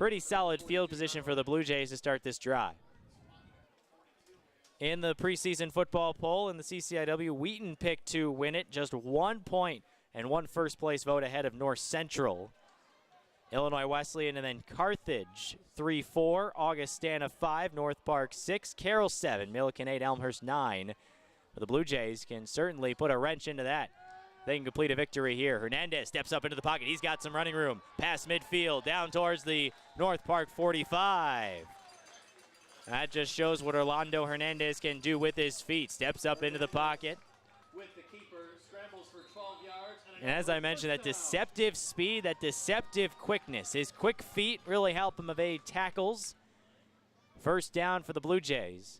pretty solid field position for the Blue Jays to start this drive. In the preseason football poll in the CCIW, Wheaton picked to win it, just 1 point and 1 first-place vote ahead of North Central. Illinois Wesleyan and then Carthage 3-4, Augustana 5, North Park 6, Carroll 7, Milliken 8, Elmhurst 9. But the Blue Jays can certainly put a wrench into that. They can complete a victory here. Hernandez steps up into the pocket. He's got some running room. Past midfield, down towards the North Park 45. That just shows what Orlando Hernandez can do with his feet. Steps up into the pocket. With the keeper, scrambles for 12 yards. And as I mentioned, that deceptive speed, that deceptive quickness. His quick feet really help him evade tackles. First down for the Blue Jays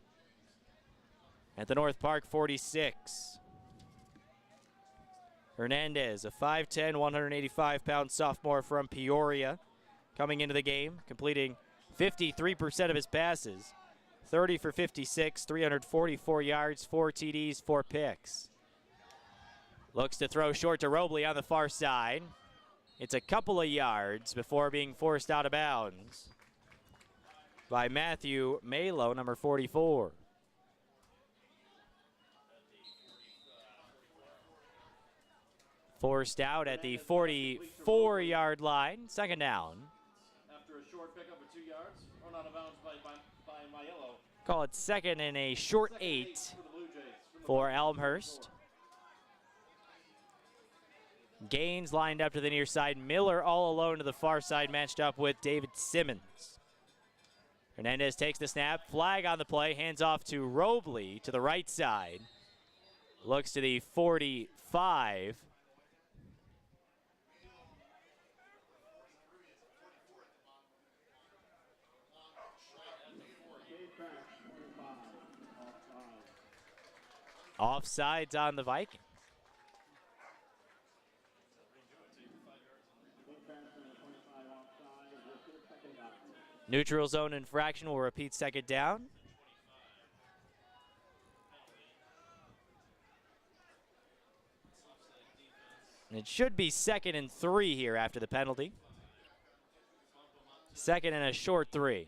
at the North Park 46. Hernandez, a 5'10", 185-pound sophomore from Peoria, coming into the game, completing 53% of his passes, 30 for 56, 344 yards, 4 TDs, 4 picks. Looks to throw short to Robley on the far side. It's a couple of yards before being forced out of bounds by Matthew Malo, number 44. Forced out at the 44-yard line, second down. After a short pickup of 2 yards, run out of bounds by Maiello. Call it second and a short 8 for Elmhurst. Gaines lined up to the near side. Miller all alone to the far side, matched up with David Simmons. Hernandez takes the snap, flag on the play, hands off to Robley to the right side. Looks to the 45. Offsides on the Vikings. Neutral zone infraction will repeat second down. And it should be 2nd and 3 here after the penalty. 2nd and a short 3.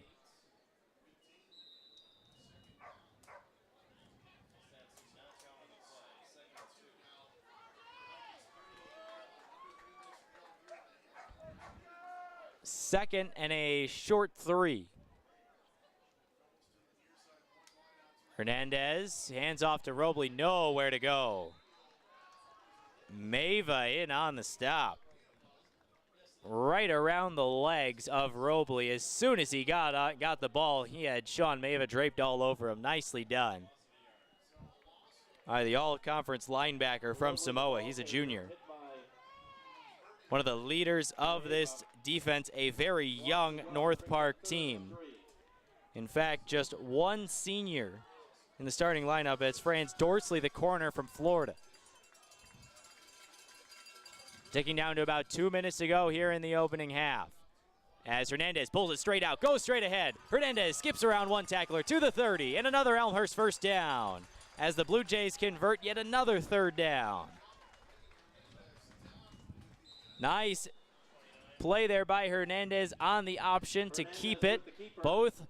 Second and a short 3. Hernandez, hands off to Robley, nowhere to go. Mava in on the stop. Right around the legs of Robley. As soon as he got the ball, he had Sean Mava draped all over him. Nicely done. All right, the all-conference linebacker from Samoa. He's a junior. One of the leaders of this defense, a very young North Park team. In fact, just one senior in the starting lineup. It's Franz Dorsley, the corner from Florida. Ticking down to about 2 minutes to go here in the opening half. As Hernandez pulls it straight out, goes straight ahead. Hernandez skips around one tackler to the 30, and another Elmhurst first down. As the Blue Jays convert yet another third down. Nice play there by Hernandez on the option to keep it. Both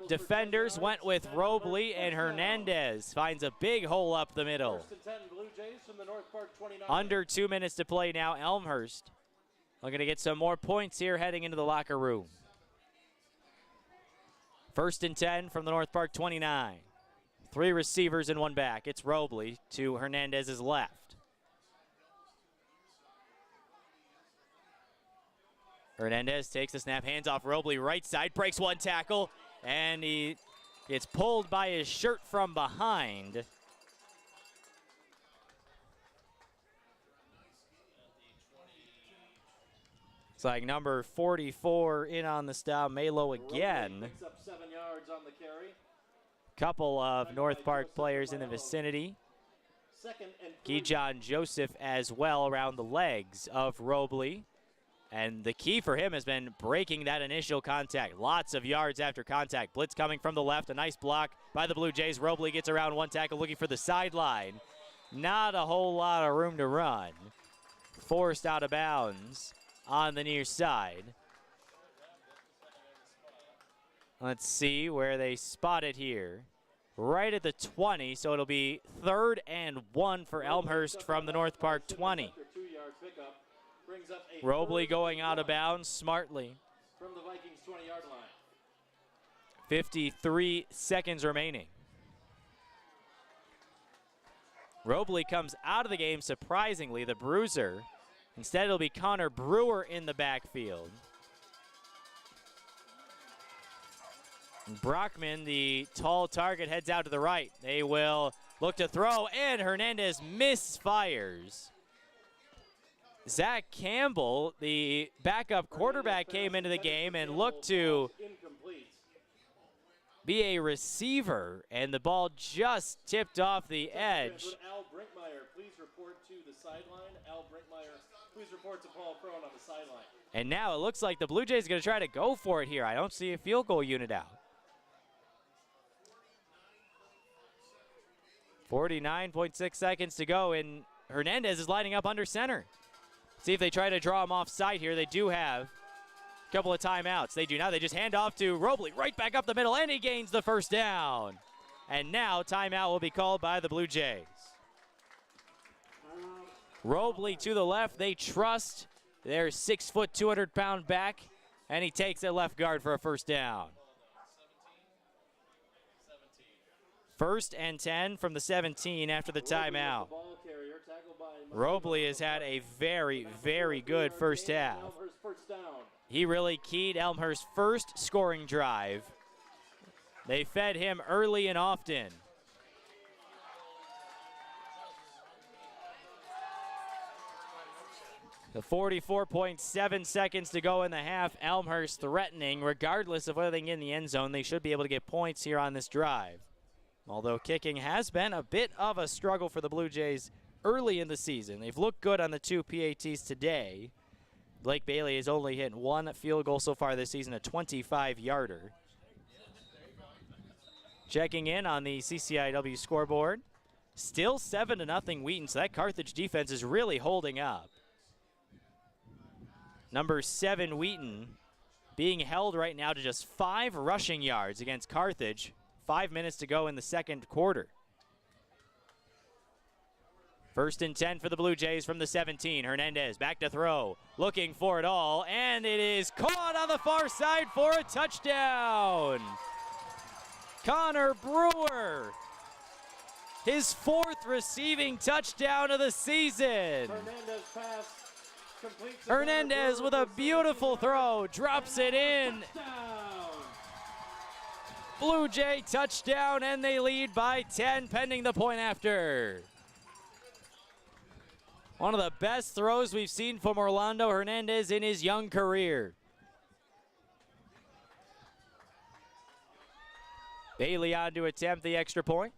defenders went with Robley, and Hernandez finds a big hole up the middle. Under 2 minutes to play now. Elmhurst looking to get some more points here heading into the locker room. 1st and 10 from the North Park 29. 3 receivers and 1 back. It's Robley to Hernandez's left. Hernandez takes the snap, hands off Robley, right side, breaks one tackle, and he gets pulled by his shirt from behind. It's like number 44 in on the stop, Malo again. Picks up 7 yards on the carry. Couple of North Park players in the vicinity. Keyshawn Joseph as well around the legs of Robley. And the key for him has been breaking that initial contact. Lots of yards after contact. Blitz coming from the left. A nice block by the Blue Jays. Robley gets around one tackle looking for the sideline. Not a whole lot of room to run. Forced out of bounds on the near side. Let's see where they spot it here. Right at the 20, so it'll be 3rd and 1 for Elmhurst from the North Park 20. Robley going out of bounds smartly. From the Vikings 20-yard line. 53 seconds remaining. Robley comes out of the game, surprisingly, the bruiser. Instead, it'll be Connor Brewer in the backfield. Brockman, the tall target, heads out to the right. They will look to throw, and Hernandez misfires. Zach Campbell, the backup quarterback, came into the game and looked to be a receiver, and the ball just tipped off the edge. Al Brinkmeyer, please report to the sideline. Al Brinkmeyer, please report to Paul Crone on the sideline. And now it looks like the Blue Jays are going to try to go for it here. I don't see a field goal unit out. 49.6 seconds to go, and Hernandez is lining up under center. See if they try to draw him off site here. They do have a couple of timeouts. They do not. They just hand off to Robley right back up the middle, and he gains the first down. And now timeout will be called by the Blue Jays. Robley to the left. They trust their 6', 200-pound back, and he takes it left guard for a first down. 1st and 10 from the 17 after the timeout. Robley has had a very, very good first half. He really keyed Elmhurst's first scoring drive. They fed him early and often. The 44.7 seconds to go in the half. Elmhurst threatening, regardless of whether they get in the end zone. They should be able to get points here on this drive. Although kicking has been a bit of a struggle for the Blue Jays early in the season. They've looked good on the 2 PATs today. Blake Bailey has only hit 1 field goal so far this season, a 25-yarder. Checking in on the CCIW scoreboard. Still 7-0 Wheaton, so that Carthage defense is really holding up. Number 7 Wheaton being held right now to just 5 rushing yards against Carthage. 5 minutes to go in the second quarter. 1st and 10 for the Blue Jays from the 17. Hernandez back to throw, looking for it all, and it is caught on the far side for a touchdown. Connor Brewer, his 4th receiving touchdown of the season. Hernandez with a beautiful throw, drops it in. Blue Jay touchdown, and they lead by 10 pending the point after. One of the best throws we've seen from Orlando Hernandez in his young career. Bailey on to attempt the extra point.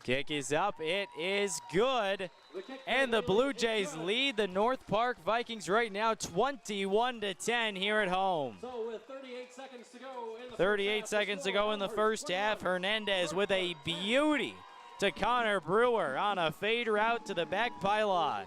Kick is up, it is good. And the Blue Jays lead the North Park Vikings right now 21-10 here at home. So with 38 seconds to go in the 38 seconds to go in the first half. Hernandez with a beauty to Connor Brewer on a fade route to the back pylon.